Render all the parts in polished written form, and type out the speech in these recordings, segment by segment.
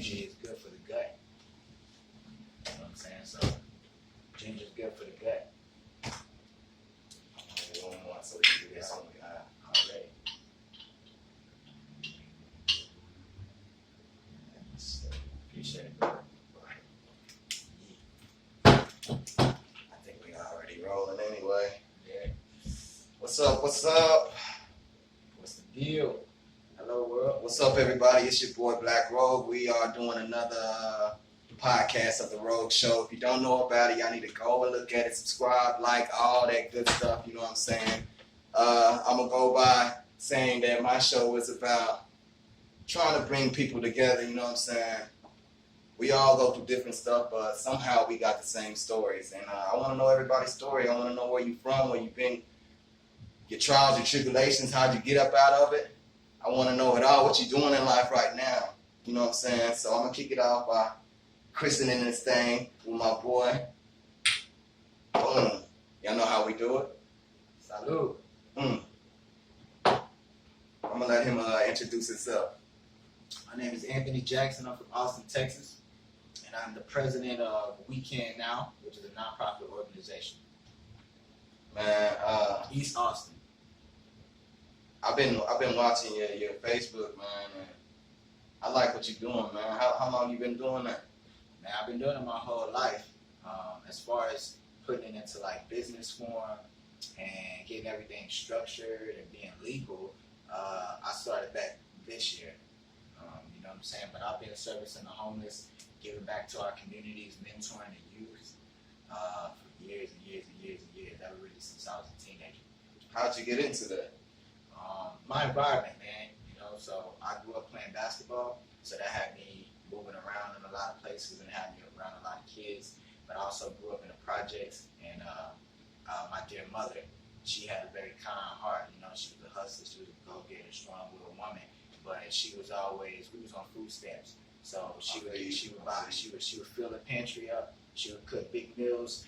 Ginger is good for the gut. You know what I'm saying? So ginger is good for the gut. One more so we can do this on the Already. Appreciate it, bro. I think we already rolling anyway. Yeah. What's up? What's up? What's the deal? Hello, world. What's up, everybody? It's your boy Black Rogue. We are doing another podcast of the Rogue Show. If you don't know about it, y'all need to go and look at it, subscribe, like, all that good stuff. You know what I'm saying? I'm gonna go by saying that my show is about trying to bring people together. You know what I'm saying? We all go through different stuff, but somehow we got the same stories. And I want to know everybody's story. I want to know where you from, where you've been, your trials, your tribulations, how'd you get up out of it. I want to know it all, what you're doing in life right now. You know what I'm saying? So I'm going to kick it off by christening this thing with my boy. Boom. Y'all know how we do it? Salud. I'm going to let him introduce himself. My name is Anthony Jackson. I'm from Austin, Texas. And I'm the president of Weekend Now, which is a nonprofit organization. Man, East Austin. I've been watching your Facebook, man, and I like what you're doing, man. How long you been doing that? Man, I've been doing it my whole life. As far as putting it into like business form and getting everything structured and being legal, I started back this year. You know what I'm saying? But I've been servicing the homeless, giving back to our communities, mentoring the youth for years and years and years and years. That was really since I was a teenager. How'd you get into that? My environment, man. You know, so I grew up playing basketball, so that had me moving around in a lot of places and had me around a lot of kids. But I also grew up in the projects, and my dear mother, she had a very kind heart. You know, she was a hustler, she was a go-getter, strong-willed woman. But she was always, we was on food stamps, so she would fill the pantry up. She would cook big meals.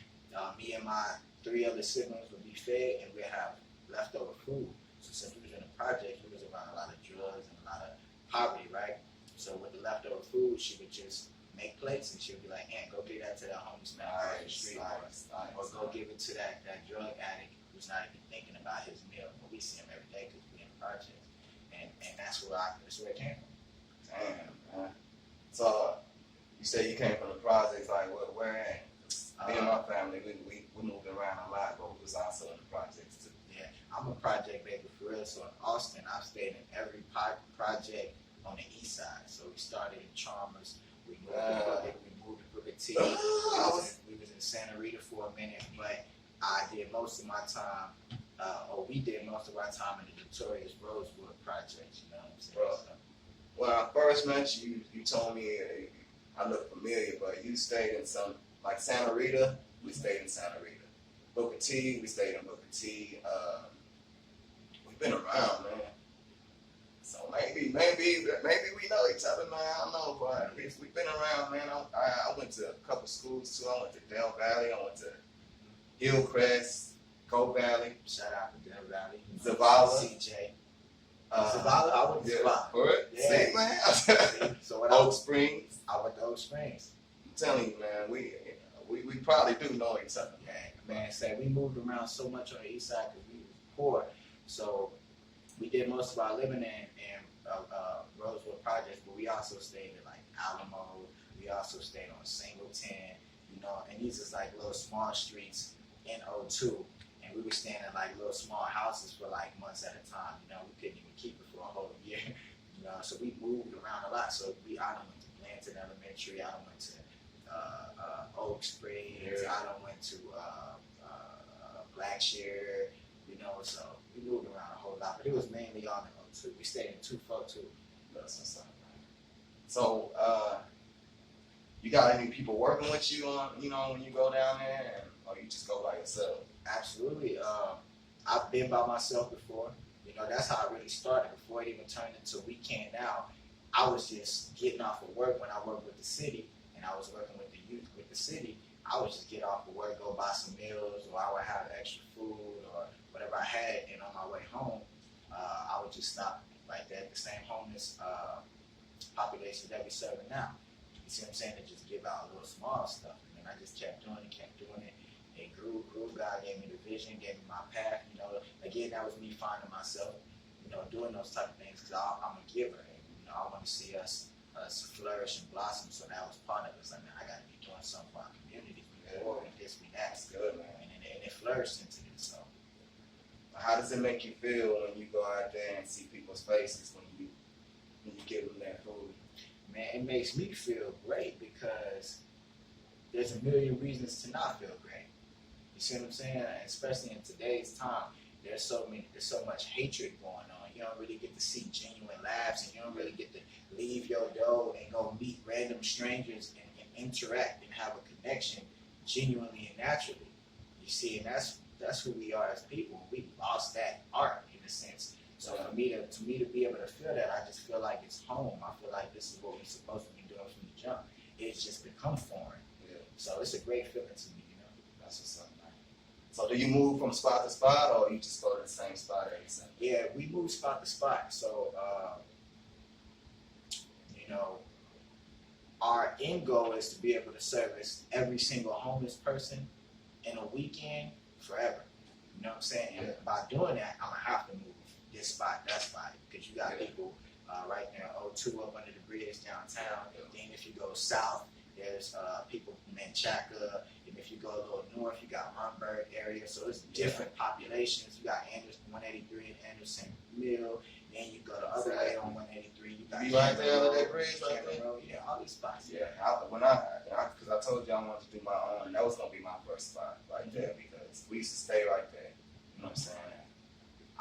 Me and my 3 other siblings would be fed, and we'd have leftover food. So since we was in the project, we was around a lot of drugs and a lot of poverty, right? So with the leftover food, she would just make plates, and she would be like, "Aunt, go give that to that homeless man across the street, or go give it to that drug addict who's not even thinking about his meal." But we see him every day because we in the project. And that's where it came from. Damn, man. So you said you came from the projects, like where at? Me and my family, we moved around a lot, but we was also in the projects too. Yeah, I'm a project baby for real. So in Austin, I've stayed in every project on the east side. So we started in Chalmers, we moved to Booker T. We was in Santa Rita for a minute, but I did most of my time. We did most of our time in the notorious Rosewood project, you know what I'm saying? Bro, when I first met you, you told me, I look familiar, but you stayed in some, like Santa Rita, we stayed in Santa Rita. Booker T, we stayed in Booker T. We've been around, man. So maybe we know each other, man. I don't know, but we've been around, man. I went to a couple schools too. I went to Del Valley, I went to Hillcrest, Gold Valley. Shout out to Del Valley. Zavala. CJ. Zavala, I went to Zavala. For it? Yeah. See, man. So what Oak Springs. I went to Oak Springs. I'm telling you, man, we probably do know each other. Yeah, man, said we moved around so much on the east side because we was poor. So we did most of our living in Rosewood projects, but we also stayed in like Alamo. We also stayed on Singleton, you know, and these is like little small streets in O2. And we were staying in like little small houses for like months at a time. You know, we couldn't even keep it for a whole year. You know, so we moved around a lot. So I done went to Blanton Elementary. I done went to Oak Springs. Yeah. I done went to Blackshear. You know, so we moved around a whole lot. But it was mainly on the O2. We stayed in 242. That's what's up, man. So, you got any people working with you on, you know, when you go down there, or you just go by yourself? Absolutely. I've been by myself before. You know, that's how I really started. Before it even turned into Weekend Now, I was just getting off of work when I worked with the city, and I was working with the youth with the city. I would just get off of work, go buy some meals, or I would have extra food or whatever I had, and on my way home, I would just stop right there at the same homeless population that we're serving now. see what I'm saying, to just give out little small stuff. And then I just kept doing it. It grew. God gave me the vision, gave me my path. You know, again, that was me finding myself, you know, doing those type of things because I'm a giver. And, you know, I want to see us flourish and blossom. So that was part of it. It's like, man, I got to be doing something for our community. Or this, we that. That's good, man. And it flourished into this. So. How does it make you feel when you go out there and see people's faces when you give them that food? Man, it makes me feel great because there's a million reasons to not feel great. You see what I'm saying? And especially in today's time, there's so much hatred going on. You don't really get to see genuine laughs, and you don't really get to leave your door and go meet random strangers and interact and have a connection genuinely and naturally. You see, and that's who we are as people. We lost that art in a sense. So for me to be able to feel that, I just feel like it's home. I feel like this is what we're supposed to be doing from the jump. It's just become foreign. Yeah. So it's a great feeling to me, you know. That's what's up, man. So do you move from spot to spot, or you just go to the same spot every Sunday? Yeah, we move spot to spot. So, you know, our end goal is to be able to service every single homeless person in a weekend forever. You know what I'm saying? And by doing that, I'm going to have to move this spot, that spot, because you got people right there in O2 up under the bridge downtown. Then if you go south, there's people from Menchaca. And if you go a little north, you got Rumberg area. So it's different populations. You got Anderson 183 and Anderson Mill. Then you go the other way on 183. You got right there under that bridge right there? Road. Yeah, all these spots. Yeah, because I told you I wanted to do my own, and that was going to be my first spot right there because we used to stay right there. You know what I'm saying?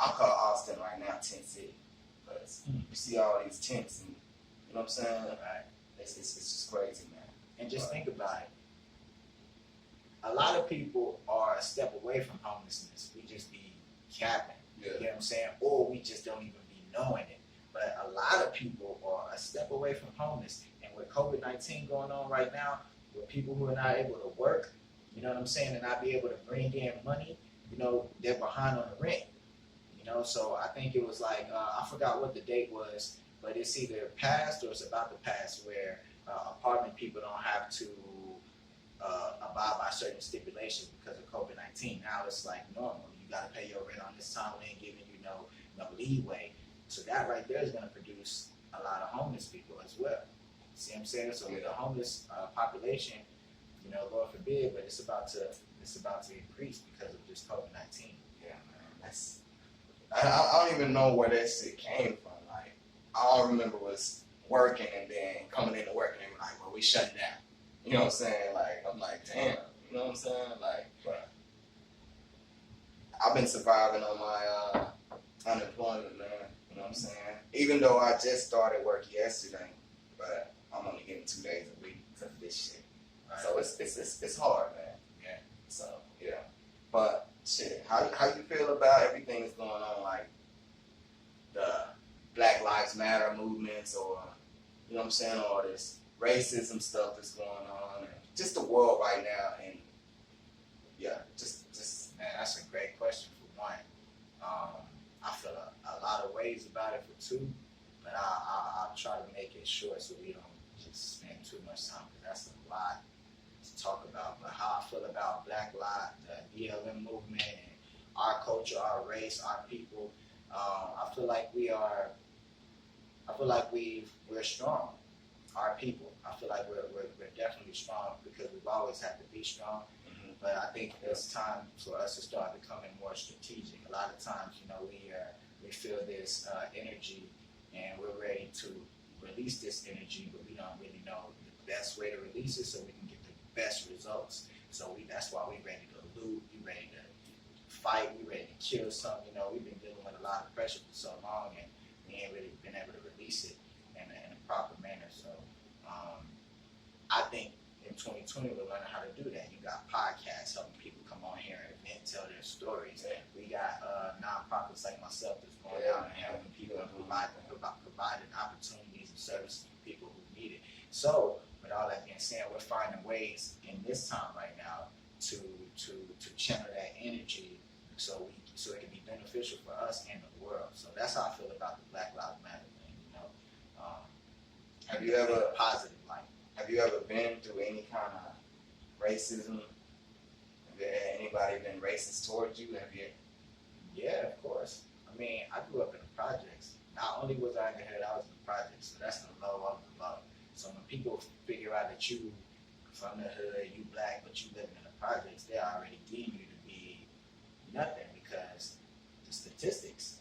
I'll call Austin right now Tent City because you see all these tents and, you know what I'm saying? Right. It's just crazy, man. And just think about it. A lot of people are a step away from homelessness. We just be capping. Yeah. You know what I'm saying? Or we just don't even be knowing it. But a lot of people are a step away from homeless. And with COVID-19 going on right now, with people who are not able to work, you know what I'm saying, and not be able to bring in money, you know, they're behind on the rent. You know, so I think it was like, I forgot what the date was, but it's either passed or it's about to pass where apartment people don't have to abide by certain stipulations because of COVID-19. Now it's like normal. You got to pay your rent on this time. We ain't giving you no leeway. So that right there is going to produce a lot of homeless people as well. See what I'm saying? So with the homeless population, you know, Lord forbid, but it's about to increase because of just COVID-19. Yeah, man. I don't even know where that shit came from. Like, all I remember was working and then coming into work and they were like, well, we shut down. You know what I'm saying? Like, I'm like, damn. You know what I'm saying? Like, but I've been surviving on my unemployment, man. You know what I'm saying? Even though I just started work yesterday, but I'm only getting 2 days a week because of this shit. Right. So it's hard, man. Yeah. So yeah, but shit, how you feel about everything that's going on, like the Black Lives Matter movements, or you know what I'm saying, all this racism stuff that's going on, and just the world right now, and yeah, just man, that's a great question for one. I feel a lot of ways about it for two, but I'll try to make it short so we don't just spend too much time because that's a lot to talk about. But how I feel about Black Lives, the BLM movement, and our culture, our race, our people, I feel like we're strong. Our people, I feel like we're definitely strong because we've always had to be strong. But I think it's time for us to start becoming more strategic. A lot of times, you know, we feel this energy and we're ready to release this energy, but we don't really know the best way to release it so we can get the best results. So that's why we're ready to loot, we're ready to fight, we're ready to kill something. You know, we've been dealing with a lot of pressure for so long and we ain't really been able to release it in a proper manner. So I think in 2020 we're learning how to do that. You got podcasts helping people come on here and tell their stories. Yeah. We got nonprofits like myself that's going out and helping people and providing opportunities and services to people who need it. So with all that being said, we're finding ways in this time right now to channel that energy so it can be beneficial for us and the world. So that's how I feel about the Black Lives Matter thing. You know, have you ever positive light. Have Have you ever been through any kind of racism? Have anybody been racist towards you? Have you? Yeah, of course. I mean, I grew up in the projects. Not only was I in the hood, I was in the projects. So that's the low of the low. So when people figure out that you from the hood, you black, but you living in the projects, they already deem you to be nothing because the statistics.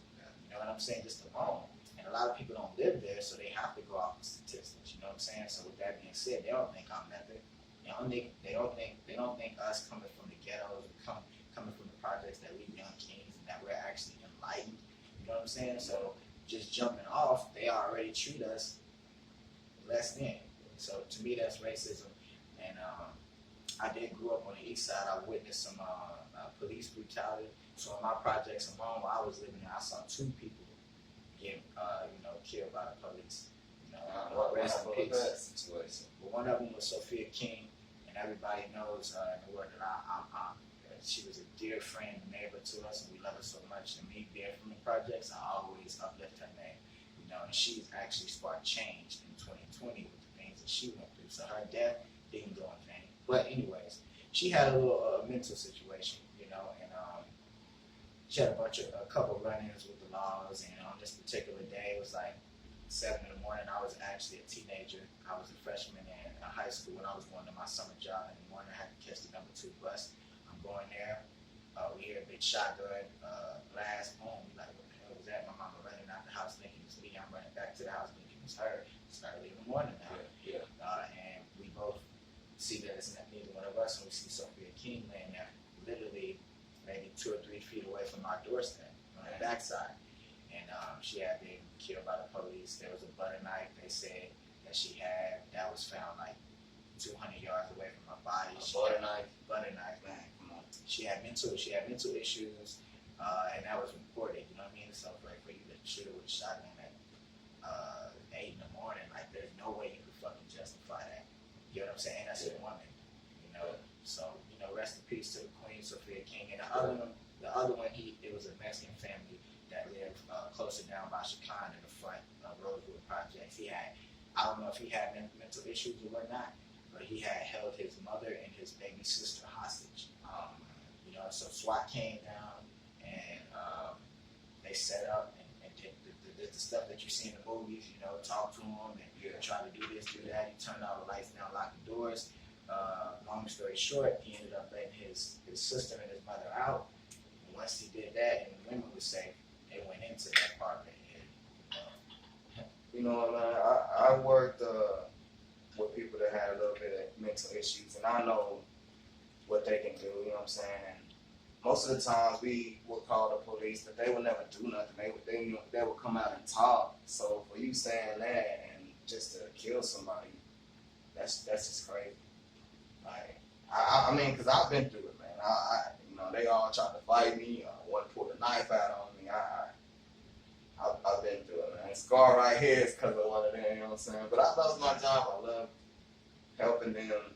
You know what I'm saying? Just alone. And a lot of people don't live there, so they have to go off the statistics. You know what I'm saying? So with that being said, they don't think I'm nothing. They don't think us coming from the ghettos or coming from the projects that we young kings and that we're actually enlightened. You know what I'm saying? So just jumping off, they already treat us less than. So to me, that's racism. And I did grow up on the east side. I witnessed some police brutality. So in my projects alone, while I was living there, I saw 2 people get killed by the police. Rest in peace. That situation? But one of them was Sophia King, and everybody knows in the world that she was a dear friend and neighbor to us, and we love her so much. And me being from the projects, I always uplift her name. And she's actually sparked change in 2020 with the things that she went through. So her death didn't go in vain. But anyways, she had a little mental situation, and she had a couple run-ins with the laws. And on this particular day, it was like 7 in the morning. I was actually a teenager. I was a freshman in high school when I was going to my summer job in the morning. I had to catch the number 2 bus. I'm going there. We hear a big shotgun blast. Boom. We like, what the hell was that? My mama running out the house thinking it's me. I'm running back to the house thinking it's her. It's early in the morning now. Yeah. And we both see that it's not neither one of us, and we see Sophia King laying there, literally maybe 2 or 3 feet away from our doorstep on the backside. And she had been killed by the police. There was a butter knife they said that she had that was found like 200 yards away from her body. Butter knife. Butter knife. Man, come on. She had mental issues, and that was reported. You know what I mean? So for you to shoot her with a shotgun at 8 in the morning, like there's no way you could fucking justify that. You know what I'm saying? That's a woman. So rest in peace to the Queen Sophia King. And the other one, it was a Mexican family that lived closer down by Chicago in the front of Rosewood Projects. I don't know if he had mental issues or whatnot, but he had held his mother and his baby sister hostage. So SWAT came down and they set up and did the stuff that you see in the movies, talk to him and try to do this, do that. He turned all the lights down, locked the doors. Long story short, he ended up letting his sister and his mother out. And once he did that and the women were safe, they went into that apartment. I worked with people that had a little bit of mental issues, and I know what they can do, you know what I'm saying? And most of the times we would call the police, but they would never do nothing. They would come out and talk. So for you saying that and just to kill somebody, that's just crazy. Like, I mean, because I've been through it, man. They all tried to fight me, want to pull a knife out on me. I've been through it, man. The scar right here is because of one of them, you know what I'm saying? But I love my job. I love helping them.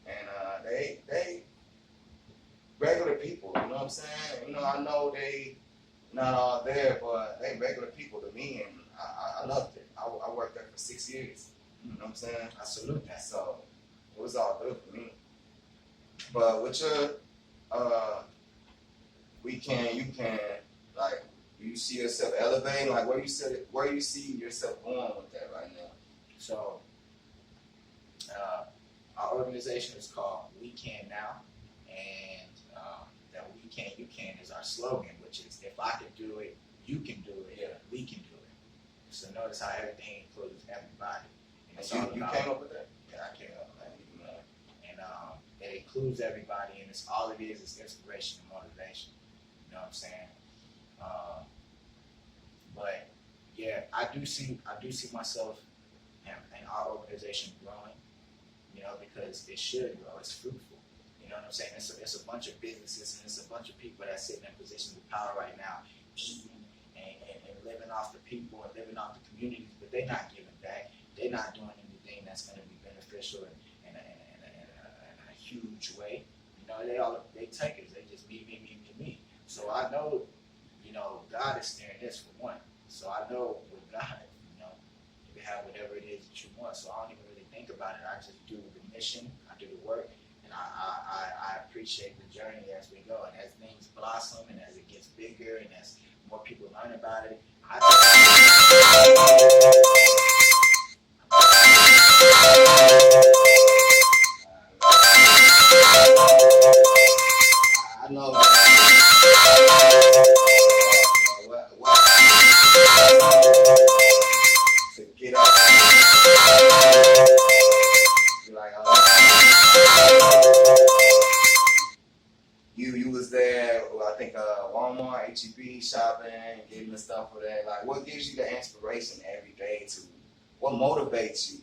And they regular people, you know what I'm saying? I know they not all there, but they regular people to me, and I loved it. I worked there for 6 years, you know what I'm saying? I salute that. So it was all good for me. But with your you can, like, you see yourself elevating, like where you see yourself going with that right now? So our organization is called We Can Now, and that We Can, You Can is our slogan, which is if I can do it, you can do it, we can do it. So notice how everything includes everybody. And it's all You about, came up with that? Yeah, I came up with that. And it includes everybody, and it's all it is inspiration and motivation. You know what I'm saying? But yeah, I do see myself and our organization growing, because it should grow. It's fruitful. You know what I'm saying? It's a bunch of businesses and it's a bunch of people that sit in positions of power right now, eating and living off the people and living off the communities, but they're not giving back. They're not doing anything that's going to be beneficial in a huge way. They takers. They just me. So I know, God is steering this for one. So I know with God, you can have whatever it is that you want. So I don't even really think about it. I just do the mission, I do the work, and I appreciate the journey as we go. And as things blossom and as it gets bigger and as more people learn about it, I know to get up. You're like, you was there. I think Walmart, HEB shopping, getting the stuff for that. Like, what gives you the inspiration every day to? What motivates you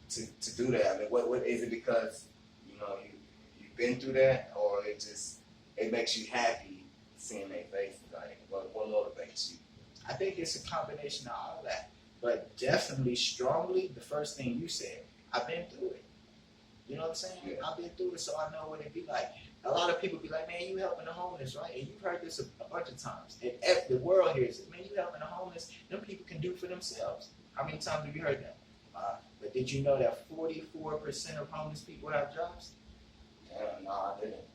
to do that? I mean, what is it because you've been through that, or it makes you happy seeing their faces? Like, what motivates you? I think it's a combination of all that, but definitely strongly the first thing you said. I've been through it. You know what I'm saying? Yeah. I've been through it, so I know what it be like. A lot of people be like, man, you helping the homeless, right? And you've heard this a bunch of times. And the world hears it. Man, you helping the homeless. Them people can do for themselves. How many times have you heard that? But did you know that 44% of homeless people have jobs? Yeah, no, I didn't.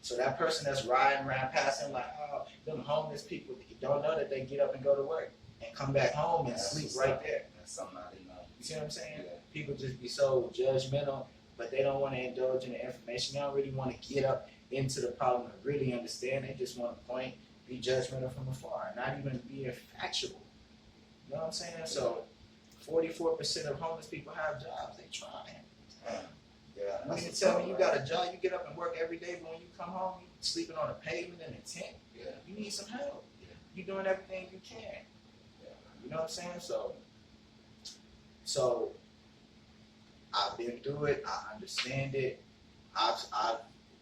So that person that's riding around passing like, oh, them homeless people don't know that they get up and go to work and come back home and sleep right there. That's something I didn't know. You see what I'm saying? Yeah. People just be so judgmental, but they don't want to indulge in the information. They don't really want to get up into the problem and really understand. They just want to point, be judgmental from afar, not even be factual. You know what I'm saying? So 44% of homeless people have jobs. They trying. Yeah. You mean to tell me you got a job, you get up and work every day, but when you come home, you sleeping on a pavement in a tent. Yeah. You need some help. Yeah. You're doing everything you can. Yeah. You know what I'm saying? So I've been through it. I understand it.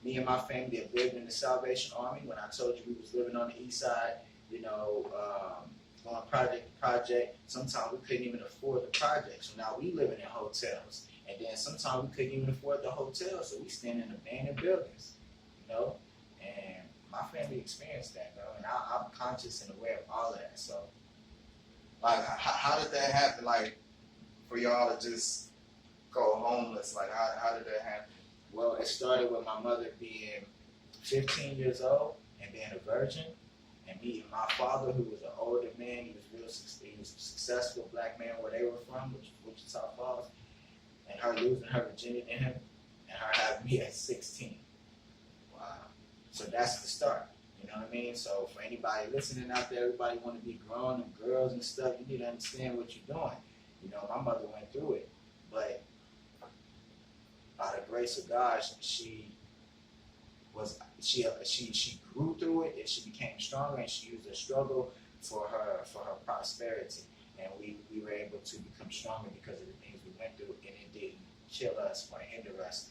Me and my family have lived in the Salvation Army. When I told you we was living on the east side, going project to project. Sometimes we couldn't even afford the project, so now we living in hotels. And then sometimes we couldn't even afford the hotel, so we stand in abandoned buildings, And my family experienced that, though, and I'm conscious and aware of all of that. So, like, how did that happen? Like, for y'all to just go homeless? Like, how did that happen? Well, it started with my mother being 15 years old and being a virgin, and meeting my father, who was an older man. He was a successful black man where they were from, which was Wichita Falls. And her losing her virginity to him, and her having me at 16. Wow. So that's the start. You know what I mean? So for anybody listening out there, everybody want to be grown and girls and stuff, you need to understand what you're doing. My mother went through it, but by the grace of God, she grew through it, and she became stronger, and she used her struggle for her prosperity. And we were able to become stronger because of the things we went through, and it didn't kill us or hinder us,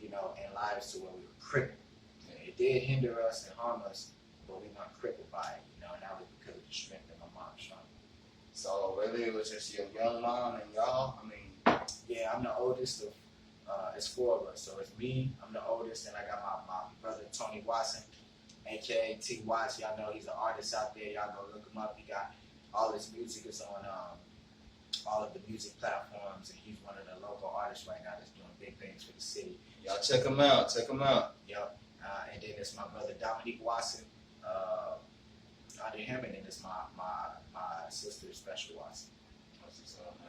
in lives to where we were crippled. It did hinder us and harm us, but we weren't crippled by it, and that was because of the strength that my mom showed. So really, it was just your young mom and y'all. I mean, yeah, I'm the oldest of. It's 4 of us, so it's me. I'm the oldest, and I got my brother Tony Watson, aka T. Watts. Y'all know he's an artist out there. Y'all go look him up. He got all his music is on all of the music platforms, and he's one of the local artists right now that's doing big things for the city. Y'all check him out. Yep. And then it's my brother Dominique Watson under him, and then it's my sister Special Watson.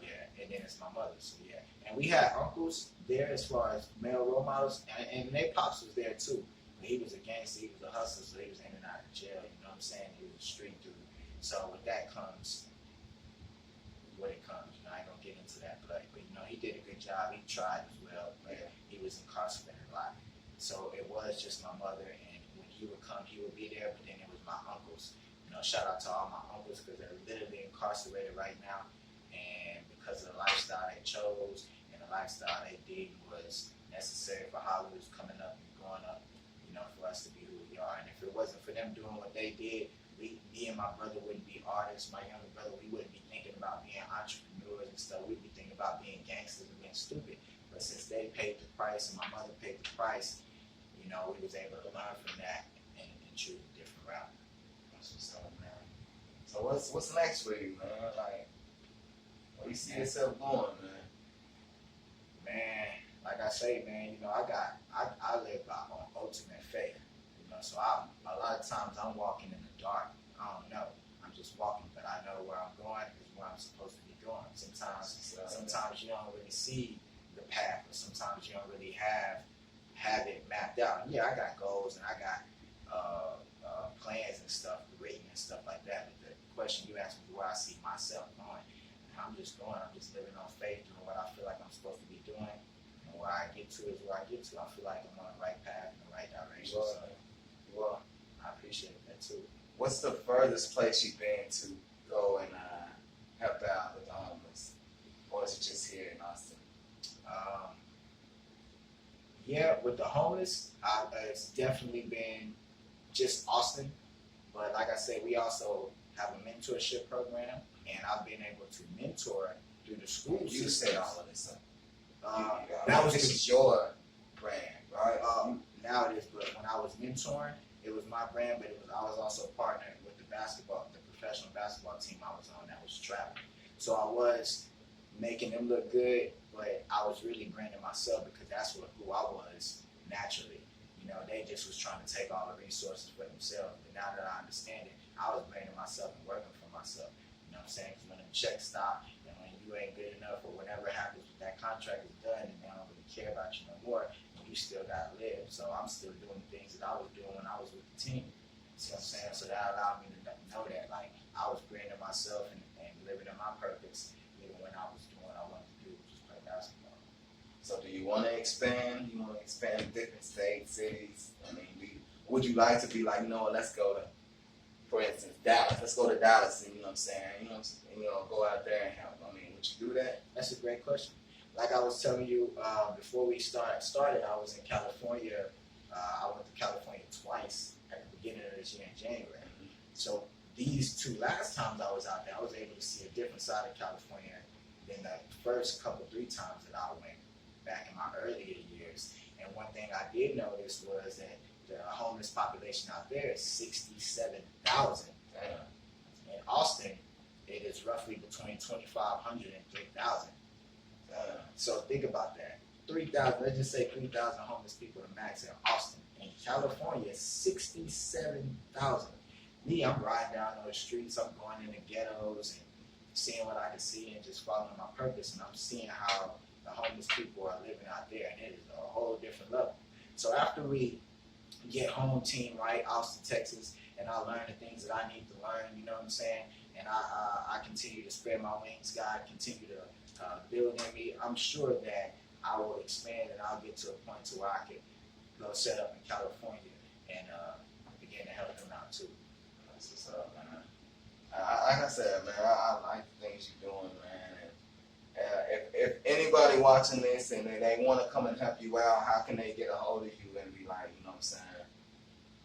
Yeah, and then it's my mother. So yeah, and we had uncles there as far as male role models, and their pops was there too. But he was a gangster, he was a hustler, so he was in and out of jail. You know what I'm saying? He was a street dude. So with that comes what it comes. I ain't gonna get into that, but he did a good job. He tried as well, but he was incarcerated a lot. So it was just my mother, and when he would come, he would be there. But then it was my uncles. Shout out to all my uncles because they're literally incarcerated right now, and because of the lifestyle they chose and the lifestyle they did was necessary for how we was coming up and growing up. For us to be who we are. And if it wasn't for them doing what they did, me and my brother wouldn't be artists. My younger brother, we wouldn't be thinking about being entrepreneurs and stuff. We'd be thinking about being gangsters and being stupid. But since they paid the price and my mother paid the price, we was able to learn from that and choose a different route. That's what's up, man. So what's next for you, man? Like, where you see yourself going, man? say, man, I live by on ultimate faith. So a lot of times I'm walking in the dark. I don't know. I'm just walking, but I know where I'm going is where I'm supposed to be going. Sometimes you don't really see the path, or sometimes you don't really have it mapped out. And yeah, I got goals and I got plans and stuff, written and stuff like that. But the question you asked me, where I see myself going, I'm just going. I'm just living on faith, doing what I feel like I'm supposed to be doing. And where I get to is where I get to. I feel like I'm on the right path, in the right direction. Well, I appreciate that too. What's the furthest place you've been to go and help out with the homeless? Or is it just here in Austin? Yeah, with the homeless, it's definitely been just Austin. But like I said, we also have a mentorship program, and I've been able to mentor through the school You system. said all of this. This is your brand, right? Now it is, but when I was mentoring, it was my brand, but I was also partnered with the professional basketball team I was on that was traveling. So I was making them look good, but I was really branding myself because that's who I was naturally. They just was trying to take all the resources for themselves. But now that I understand it, I was branding myself and working for myself. You know what I'm saying? Because when the checks stop and when you ain't good enough or whatever happens with that contract is done and they don't really care about you no more, you still gotta live. So I'm still doing the things that I was doing when I was with the team. See what I'm saying? So that allowed me to know that like I was branding myself and living in my purpose even when I was doing what I wanted to do, which is play basketball. So do you want to expand? You want to expand different states, cities? I mean, would you like to be like, let's go to, for instance, Dallas. Let's go to Dallas and, what I'm saying, go out there and help. I mean, would you do that? That's a great question. Like I was telling you before we started, I was in California. I went to California twice at the beginning of this year in January. So these two last times I was out there, I was able to see a different side of California than the first 3 times that I went back in my earlier years. And one thing I did notice was that the homeless population out there is 67,000. In Austin, it is roughly between 2,500 and 3,000. So think about that. 3,000, let's just say 3,000 homeless people to max in Austin. In California, 67,000. Me, I'm riding down those streets, I'm going in the ghettos and seeing what I can see and just following my purpose. And I'm seeing how the homeless people are living out there, and it is a whole different level. So after we get home team right, Austin, Texas, and I learn the things that I need to learn, you know what I'm saying? And I continue to spread my wings, God, continue to build in me. I'm sure that I will expand and I'll get to a point to where I can go set up in California and begin to help them out too. That's what's up, man. Like I said, man, I like the things you're doing, man. And if anybody watching this and they want to come and help you out, how can they get a hold of you and be like, you know what I'm saying?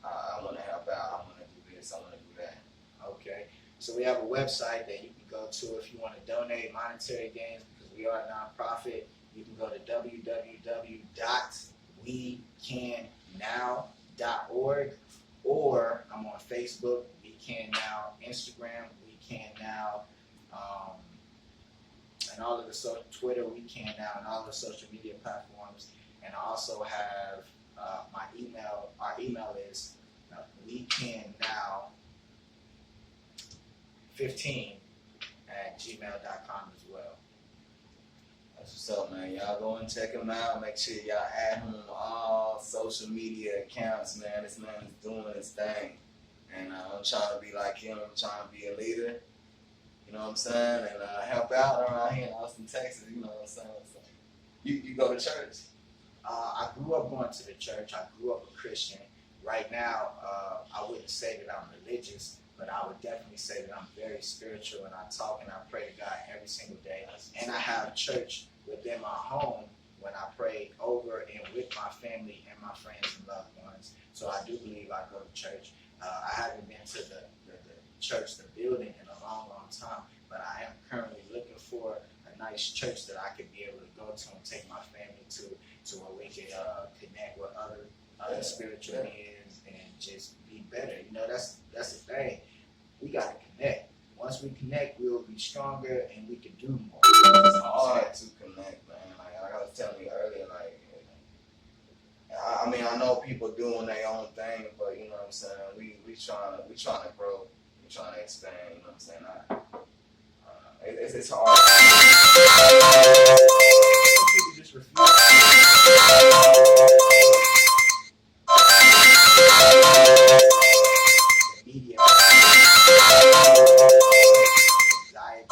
I want to help out. I want to do this. I want to do that. Okay. So we have a website that you can go to if you want to donate monetary gains because we are a nonprofit. You can go to www.wecannow.org or I'm on Facebook, We Can Now, Instagram, We Can Now, and all of the Twitter, We Can Now, and all the social media platforms. And I also have my email. Our email is wecannow15@gmail.com as well. That's what's up, man. Y'all go and check him out. Make sure y'all add him on all social media accounts, man. This man is doing his thing. And I'm trying to be like him. I'm trying to be a leader. You know what I'm saying? And help out around here in Austin, Texas. You know what I'm saying? So, you go to church? I grew up going to the church. I grew up a Christian. Right now, I wouldn't say that I'm religious, but I would definitely say that I'm very spiritual and I talk and I pray to God every single day. And I have church within my home when I pray over and with my family and my friends and loved ones. So I do believe I go to church. I haven't been to the church, the building in a long, long time, but I am currently looking for a nice church that I could be able to go to and take my family to where we can connect with other spiritual beings and just be better. You know, that's the thing. We got to connect. Once we connect, we'll be stronger and we can do more. It's hard to connect, man. Like I was telling you earlier, like people doing their own thing, but you know what I'm saying. We trying to grow. We trying to expand. You know what I'm saying. It's hard. People just refuse. The media. Anxiety.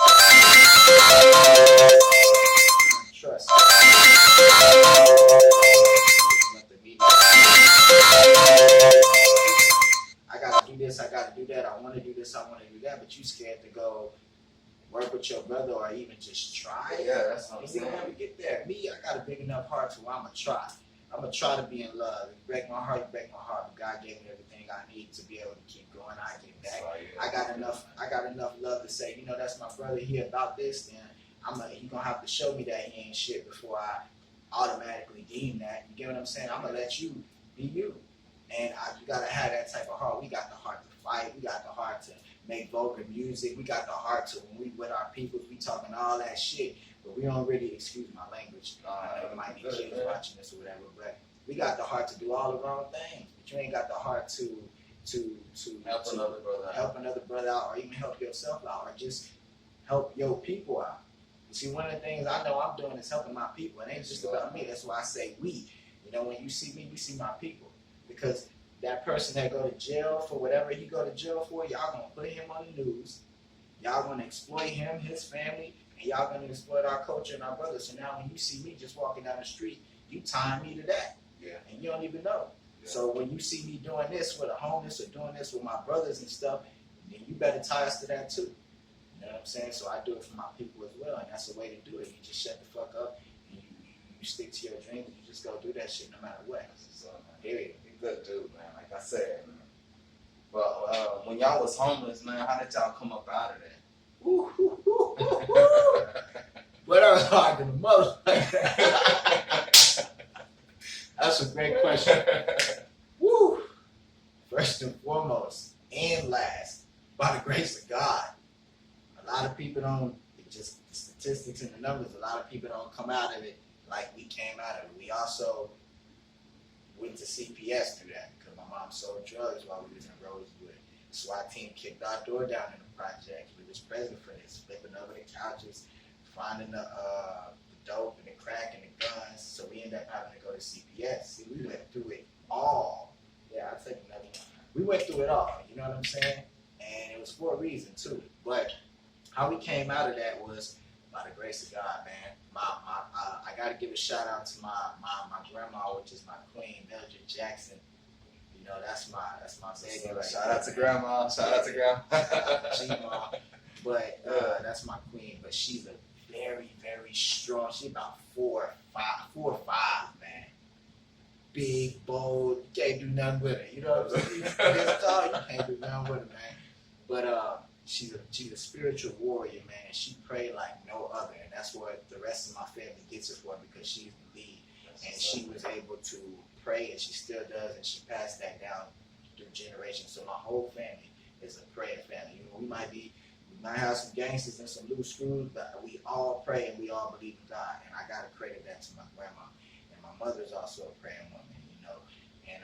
Trust. Let the media. I gotta do this. I gotta do that. I want to do this. I want to do that. But you scared to go work with your brother or even just try. Yeah, that's what I'm You saying. never get there. Me, I got a big enough heart to where I'm gonna try. I'm gonna try to be in love. If you break my heart, you break my heart. But God gave me everything I need to be able to keep going. I get back. So, yeah. I got enough love to say, you know, that's my brother here about this. Then he gonna have to show me that he ain't shit before I automatically deem that. You get what I'm saying? I'm gonna let you be you. And you gotta have that type of heart. We got the heart to fight. We got the heart to make vulgar music. We got the heart to, when we with our people, we talking all that shit. But we don't really, excuse my language. I know there might be kids watching this or whatever. But we got the heart to do all the wrong things. But you ain't got the heart to help another brother out. Help another brother out, or even help yourself out, or just help your people out. You see, one of the things I know I'm doing is helping my people. It ain't just about me. That's why I say we. You know, when you see me, you see my people. Because that person that go to jail for whatever he go to jail for, y'all gonna put him on the news. Y'all gonna exploit him, his family, and y'all gonna exploit our culture and our brothers. So now when you see me just walking down the street, you tie me to that. Yeah. And you don't even know. Yeah. So when you see me doing this with a homeless or doing this with my brothers and stuff, then you better tie us to that too. You know what I'm saying? So I do it for my people as well, and that's the way to do it. You just shut the fuck up and you stick to your dreams and you just go do that shit no matter what. So, period. You good dude, man. Like I said, man. But when y'all was homeless, man, how did y'all come up out of that? But I was hard to the most. That's a great question. Woo! First and foremost, and last, by the grace of God, a lot of people don't, just the statistics and the numbers, a lot of people don't come out of it like we came out of it. We also went to CPS through that because my mom sold drugs while we was in Rosewood. The SWAT team kicked our door down in the project. We was present for this, flipping over the couches, finding the dope and the crack and the guns. So we ended up having to go to CPS. See, we went through it all. Yeah, I'll take another one. We went through it all, you know what I'm saying? And it was for a reason too. But how we came out of that was by the grace of God, man. I got to give a shout out to my grandma, which is my queen, Mildred Jackson. You know, that's my baby. Right Shout out to grandma. Shout out to grandma. But that's my queen. But she's a very, very strong. She's about 4 or 5, man. Big, bold. You can't do nothing with her. You know what I'm saying? This tall, you can't do nothing with her, man. But she's a spiritual warrior, man. She prayed like no other, and that's what the rest of my family gets it for, because she's the lead, and she was able to pray, and she still does, and she passed that down through generations. So my whole family is a praying family. You know, we might have some gangsters and some loose screws, but we all pray and we all believe in God, and I gotta credit that to my grandma, and my mother's also a praying woman, you know, and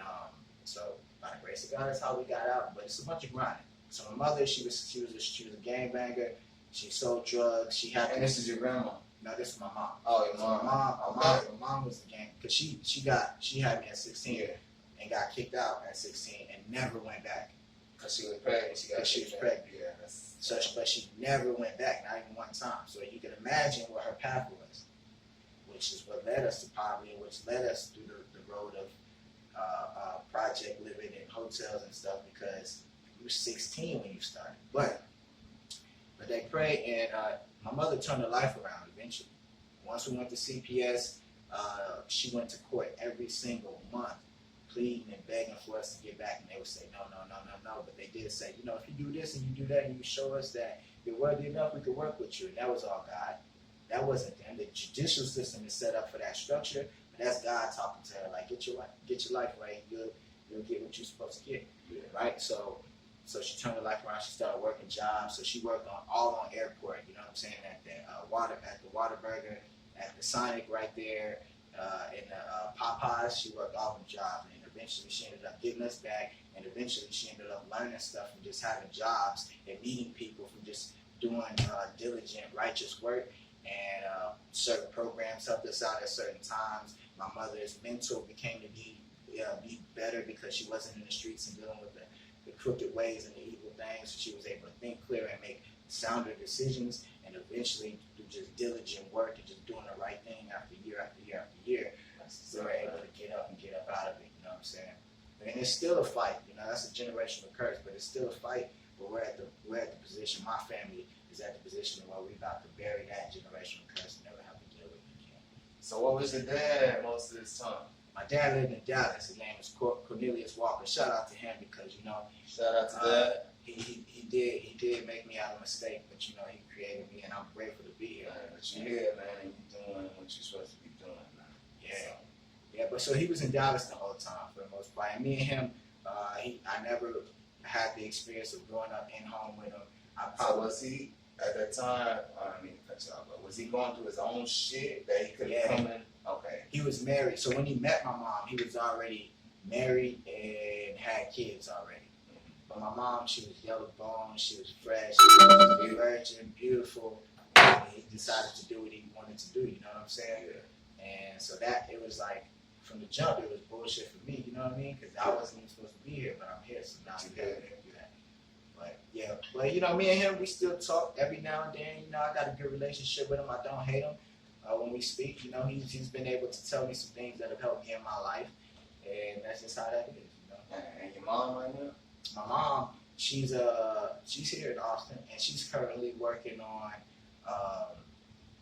so by the grace of God, that's how we got out. But it's a bunch of grinding. So my mother, she was a gangbanger. She sold drugs. She had. And this is your grandma? No, this is my mom. Oh, your mom. My mom was the gang, because she had me at 16 and got kicked out at 16 and never went back. Because she was pregnant. She was pregnant. Yeah, but she never went back, not even one time. So you can imagine what her path was, which is what led us to poverty, and which led us through the road of project living in hotels and stuff, because you were 16 when you started. But they prayed, and my mother turned her life around eventually. Once we went to CPS, she went to court every single month, pleading and begging for us to get back, and they would say no. But they did say, you know, if you do this and you do that and you show us that you're worthy enough, we could work with you. And that was all God. That wasn't them. The judicial system is set up for that structure, but that's God talking to her, like, get your life right, you'll get what you're supposed to get, right? So she turned her life around. She started working jobs. So she worked all on airport. You know what I'm saying? At the Waterburger, at the Sonic right there. in the Popeyes. She worked all the jobs, and eventually she ended up getting us back. And eventually she ended up learning stuff from just having jobs and meeting people from just doing diligent, righteous work. And certain programs helped us out at certain times. My mother's mentor became to be better because she wasn't in the streets and dealing with the crooked ways and the evil things. So she was able to think clear and make sounder decisions. And eventually, through just diligent work and just doing the right thing after year after year after year, we were able to get up out of it. You know what I'm saying? And it's still a fight. You know, that's a generational curse, but it's still a fight. But we're at the position. My family is at the position where we're about to bury that generational curse and never have to deal with it again. So what was your dad most of this time? My dad lived in Dallas. His name is Cornelius Walker. Shout out to him because Shout out to Dad. He did make me out of mistake, but he created me, and I'm grateful to be here. Man, but you here, man, and you doing what you're supposed to be doing, man. Yeah. Yeah, but so he was in Dallas the whole time for the most part. And me and him, I never had the experience of growing up in home with him. So was he at that time? I don't mean to cut you off, but was he going through his own shit that he could come in? Okay. He was married, so when he met my mom, he was already married and had kids already. But my mom, she was yellow bone, she was fresh, she was a virgin, beautiful. And he decided to do what he wanted to do. You know what I'm saying? Yeah. And so that it was like from the jump, it was bullshit for me. You know what I mean? Because I wasn't even supposed to be here, but I'm here, so now you gotta do that. But yeah, but me and him, we still talk every now and then. I got a good relationship with him. I don't hate him when we speak. He's been able to tell me some things that have helped me in my life, and that's just how that is. And your mom right now? My mom, she's here in Austin, and she's currently working on